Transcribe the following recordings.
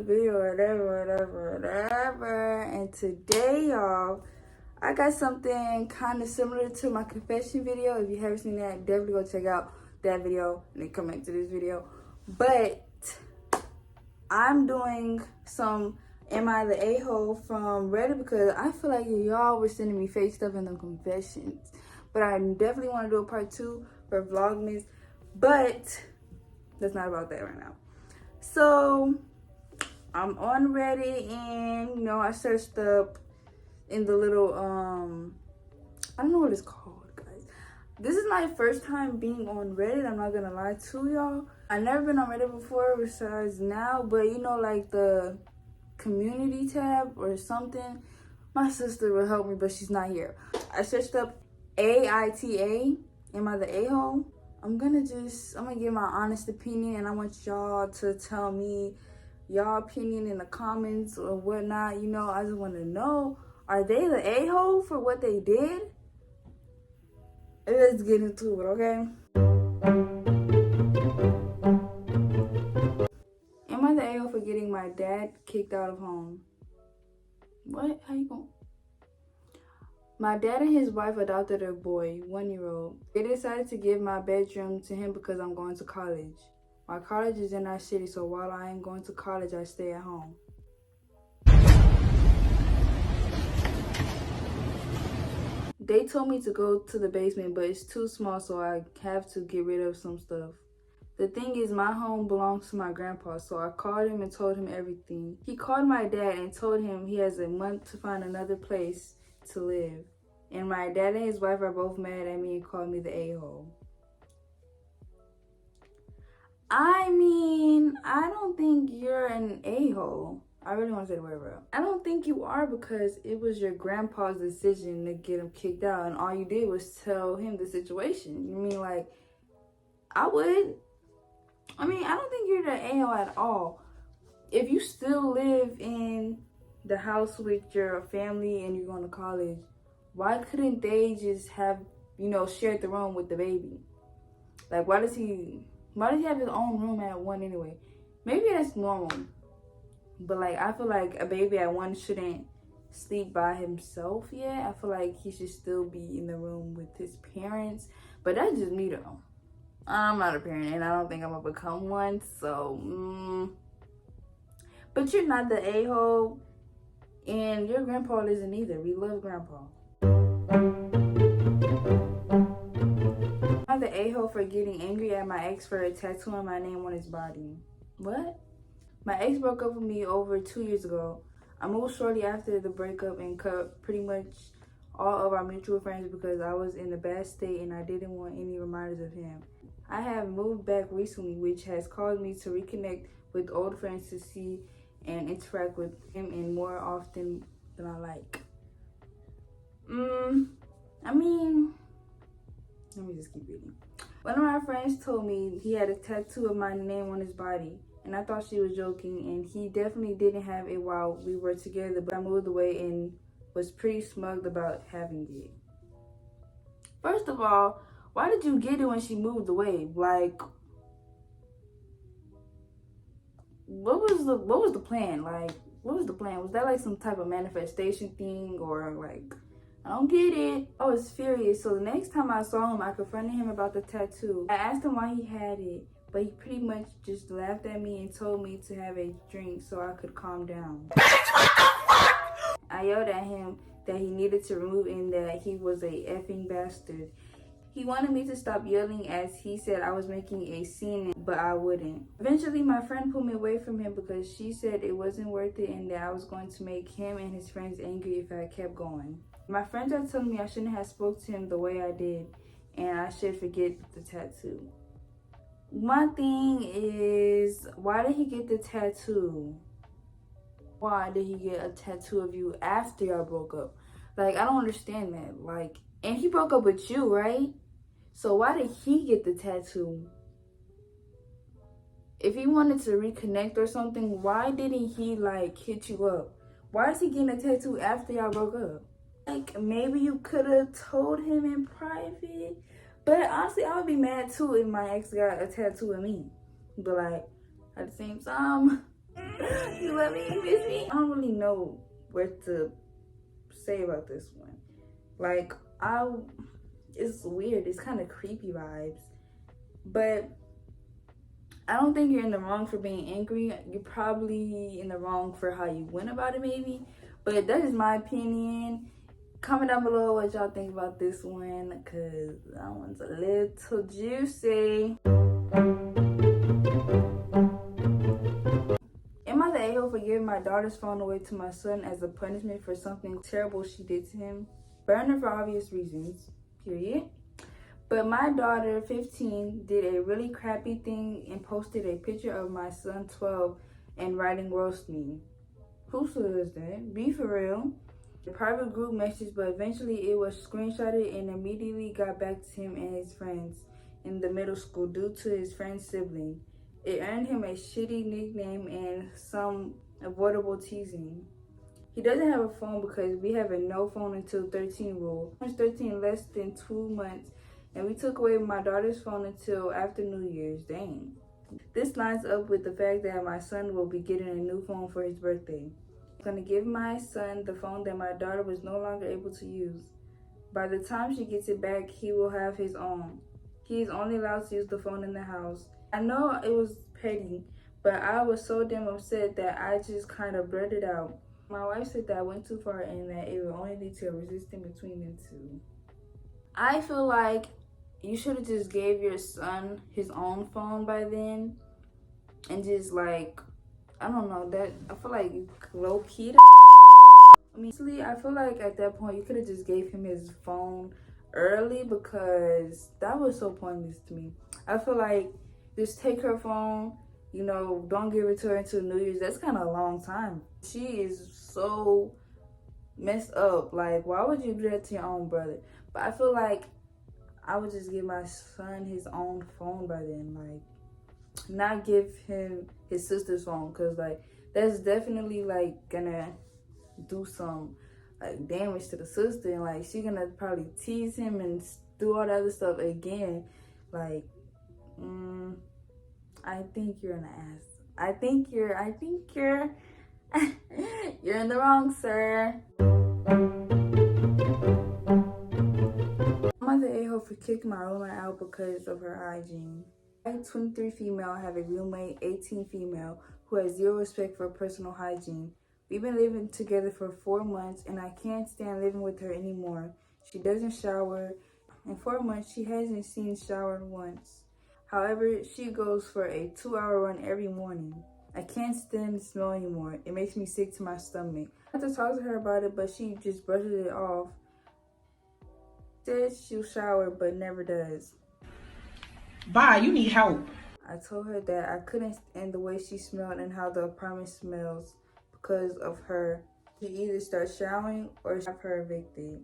video, whatever. And today, y'all, I got something kind of similar to my confession video. If you haven't seen that, definitely go check out that video and then come back to this video. But I'm doing some Am I the A-hole from Reddit because I feel like y'all were sending me fake stuff in the confessions. But I definitely want to do a part 2 for vlogmas. But that's not about that right now. So I'm on Reddit and you know I searched up in the little I don't know what it's called, guys. This is my first time being on Reddit, I'm not gonna lie to y'all. I've never been on Reddit before besides now, but you know, like the community tab or something. My sister will help me, but she's not here. I searched up AITA, am I the A-hole? I'm gonna give my honest opinion, and I want y'all to tell me y'all opinion in the comments or whatnot. You know, I just want to know, are they the A-hole for what they did? Let's get into it, okay? Am I the A-hole for getting my dad kicked out of home? What? How you going? My dad and his wife adopted a boy, 1-year-old. They decided to give my bedroom to him because I'm going to college. My college is in our city, so while I am going to college, I stay at home. They told me to go to the basement, but it's too small, so I have to get rid of some stuff. The thing is, my home belongs to my grandpa, so I called him and told him everything. He called my dad and told him he has a month to find another place to live. And my dad and his wife are both mad at me and called me the A-hole. I mean, I don't think you're an A-hole. I really want to say the word, bro. I don't think you are, because it was your grandpa's decision to get him kicked out, and all you did was tell him the situation. You mean, like, I would. I mean, I don't think you're the A-hole at all. If you still live in the house with your family and you're going to college, why couldn't they just have, you know, shared the room with the baby? Like, why does he have his own room at 1 anyway? Maybe that's normal. But, like, I feel like a baby at 1 shouldn't sleep by himself yet. I feel like he should still be in the room with his parents. But that's just me, though. I'm not a parent, and I don't think I'm going to become one. So, But you're not the A-hole, and your grandpa isn't either. We love grandpa. I'm the A-hole for getting angry at my ex for tattooing my name on his body. What? My ex broke up with me over 2 years ago. I moved shortly after the breakup and cut pretty much all of our mutual friends because I was in a bad state and I didn't want any reminders of him. I have moved back recently, which has caused me to reconnect with old friends to see and interact with him and more often than I like. I mean, let me just keep reading. One of my friends told me he had a tattoo of my name on his body, and I thought she was joking, and he definitely didn't have it while we were together, but I moved away and was pretty smug about having it. First of all, why did you get it when she moved away? Like, what was the plan? Like, what was the plan? Was that like some type of manifestation thing, or like, I don't get it. I was furious. So the next time I saw him, I confronted him about the tattoo. I asked him why he had it, but he pretty much just laughed at me and told me to have a drink so I could calm down. I yelled at him that he needed to remove it and that he was a effing bastard. He wanted me to stop yelling as he said I was making a scene, but I wouldn't. Eventually, my friend pulled me away from him because she said it wasn't worth it and that I was going to make him and his friends angry if I kept going. My friends are telling me I shouldn't have spoke to him the way I did and I should forget the tattoo. My thing is, why did he get the tattoo? Why did he get a tattoo of you after y'all broke up? Like, I don't understand that. Like, and he broke up with you, right? So why did he get the tattoo? If he wanted to reconnect or something, why didn't he, like, hit you up? Why is he getting a tattoo after y'all broke up? Like, maybe you could have told him in private. But honestly, I would be mad too if my ex got a tattoo of me. But, like, at the same time, You love me, you miss me. I don't really know what to say about this one. Like, it's weird. It's kind of creepy vibes. But I don't think you're in the wrong for being angry. You're probably in the wrong for how you went about it, maybe. But that is my opinion. Comment down below what y'all think about this one, because that one's a little juicy. Am I the a-hole for giving my daughter's phone away to my son as a punishment for something terrible she did to him? Burn her for obvious reasons, period. But my daughter, 15, did a really crappy thing and posted a picture of my son, 12, and writing roast me. Who says that? Be for real. A private group message, but eventually it was screenshotted and immediately got back to him and his friends in the middle school due to his friend's sibling. It earned him a shitty nickname and some avoidable teasing. He doesn't have a phone because we have a no phone until 13 rule. He was 13 less than 2 months, and we took away my daughter's phone until after New Year's. Dang. This lines up with the fact that my son will be getting a new phone for his birthday. I'm gonna give my son the phone that my daughter was no longer able to use. By the time she gets it back, he will have his own. He is only allowed to use the phone in the house. I know it was petty, but I was so damn upset that I just kind of blurted out. My wife said that I went too far and that it would only lead to a resistance between them two. I feel like you should have just gave your son his own phone by then, and just like, I don't know, that I feel like low key. I feel like at that point you could have just gave him his phone early, because that was so pointless to me. I feel like just take her phone, you know, don't give it to her until New Year's. That's kind of a long time. She is so messed up. Like, why would you do that to your own brother? But I feel like I would just give my son his own phone by then. Like, not give him his sister's phone, because like that's definitely like gonna do some like damage to the sister, and like she gonna probably tease him and do all that other stuff again. Like, I think you're an ass. I think you're you're in the wrong, sir. I'm the a-hole for kicking my roommate out because of her hygiene. I'm 23 female, have a roommate, 18 female, who has zero respect for personal hygiene. We've been living together for 4 months, and I can't stand living with her anymore. She doesn't shower. In 4 months, she hasn't seen showered once. However, she goes for a 2-hour run every morning. I can't stand the smell anymore. It makes me sick to my stomach. I have to talk to her about it, but she just brushes it off. Says she'll shower, but never does. Bye, you need help. I told her that I couldn't stand the way she smelled and how the apartment smells because of her. She either start showering or have her evicted.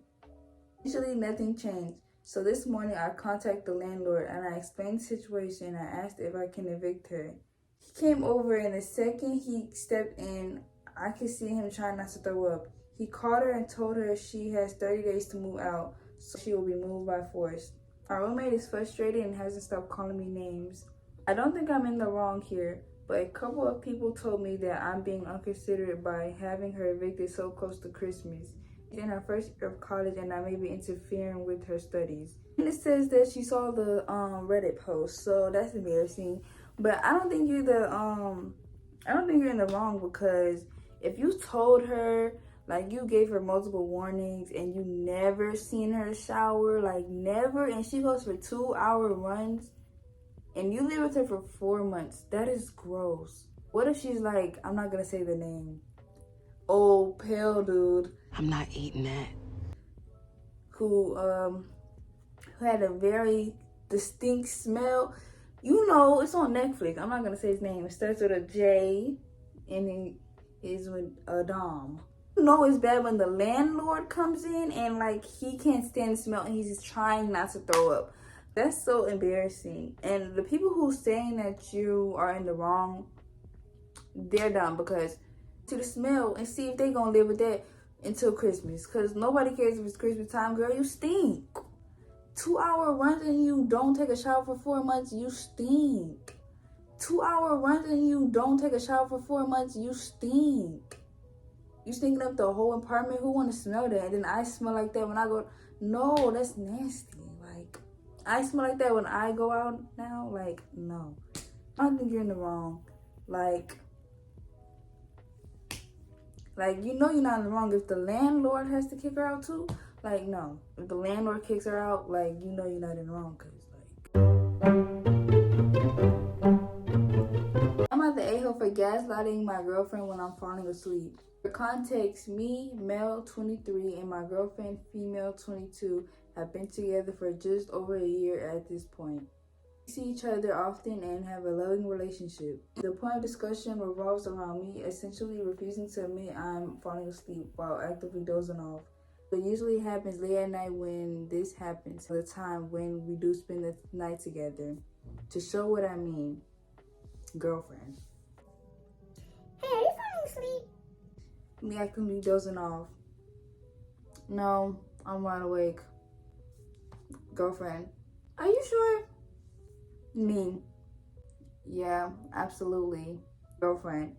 Initially, nothing changed. So this morning, I contacted the landlord and I explained the situation. I asked if I can evict her. He came over, and the second he stepped in, I could see him trying not to throw up. He called her and told her she has 30 days to move out, so she will be moved by force. My roommate is frustrated and hasn't stopped calling me names. I don't think I'm in the wrong here, but a couple of people told me that I'm being unconsiderate by having her evicted so close to Christmas. She's in her first year of college, and I may be interfering with her studies. And it says that she saw the Reddit post, so that's embarrassing. But I don't think you're in the wrong, because if you told her, like, you gave her multiple warnings and you never seen her shower, like never, and she goes for 2-hour runs, and you live with her for 4 months, that is gross. What if she's like, I'm not gonna say the name, old pale dude, I'm not eating that, who had a very distinct smell. You know, it's on Netflix. I'm not gonna say his name. It starts with a J, and it is with a Dom. You know it's bad when the landlord comes in and like he can't stand the smell and he's just trying not to throw up. That's so embarrassing. And the people who saying that you are in the wrong, they're dumb, because to the smell and see if they gonna live with that until Christmas. Because nobody cares if it's Christmas time, girl. You stink. 2-hour runs and you don't take a shower for 4 months, you stink. 2-hour runs and you don't take a shower for 4 months, you stink. You stinking up the whole apartment. Who want to smell that? And then I smell like that when I go. No, that's nasty. Like, I smell like that when I go out now. Like, no. I don't think you're in the wrong. Like, you know you're not in the wrong. If the landlord has to kick her out too, like, no. If the landlord kicks her out, like, you know you're not in the wrong. Cause, like, I'm at the a-hole for gaslighting my girlfriend when I'm falling asleep. For context, me, male 23, and my girlfriend, female 22, have been together for just over a year at this point. We see each other often and have a loving relationship. The point of discussion revolves around me essentially refusing to admit I'm falling asleep while actively dozing off. It usually happens late at night when this happens, the time when we do spend the night together. To show what I mean, girlfriend. Hey, are you falling asleep? Me actively dozing off. No, I'm wide awake. Girlfriend. Are you sure? Me. Yeah, absolutely. Girlfriend.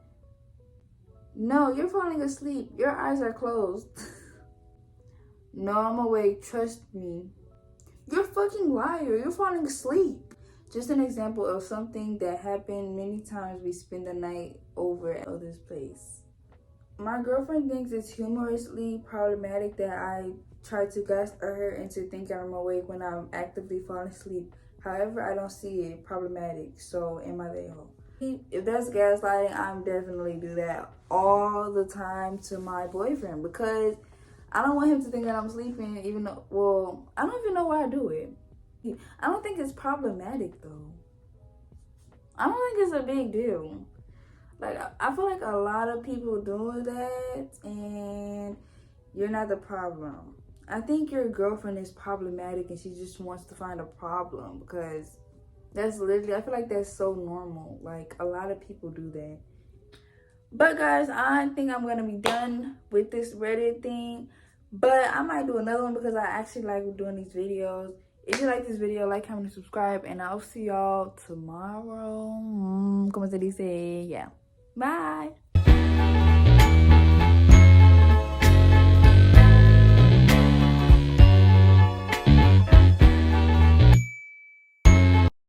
No, you're falling asleep. Your eyes are closed. No, I'm awake. Trust me. You're a fucking liar. You're falling asleep. Just an example of something that happened many times we spend the night over at others' place. My girlfriend thinks it's humorously problematic that I try to gaslight her into thinking I'm awake when I'm actively falling asleep. However, I don't see it problematic, so am I the hoe? If that's gaslighting, I'm definitely do that all the time to my boyfriend because I don't want him to think that I'm sleeping, even though, well, I don't even know why I do it. I don't think it's problematic though. I don't think it's a big deal. Like, I feel like a lot of people do that and you're not the problem. I think your girlfriend is problematic and she just wants to find a problem because that's literally, I feel like that's so normal. Like, a lot of people do that. But guys, I think I'm going to be done with this Reddit thing. But I might do another one because I actually like doing these videos. If you like this video, like, comment, and subscribe. And I'll see y'all tomorrow. Como se dice? Yeah. Bye.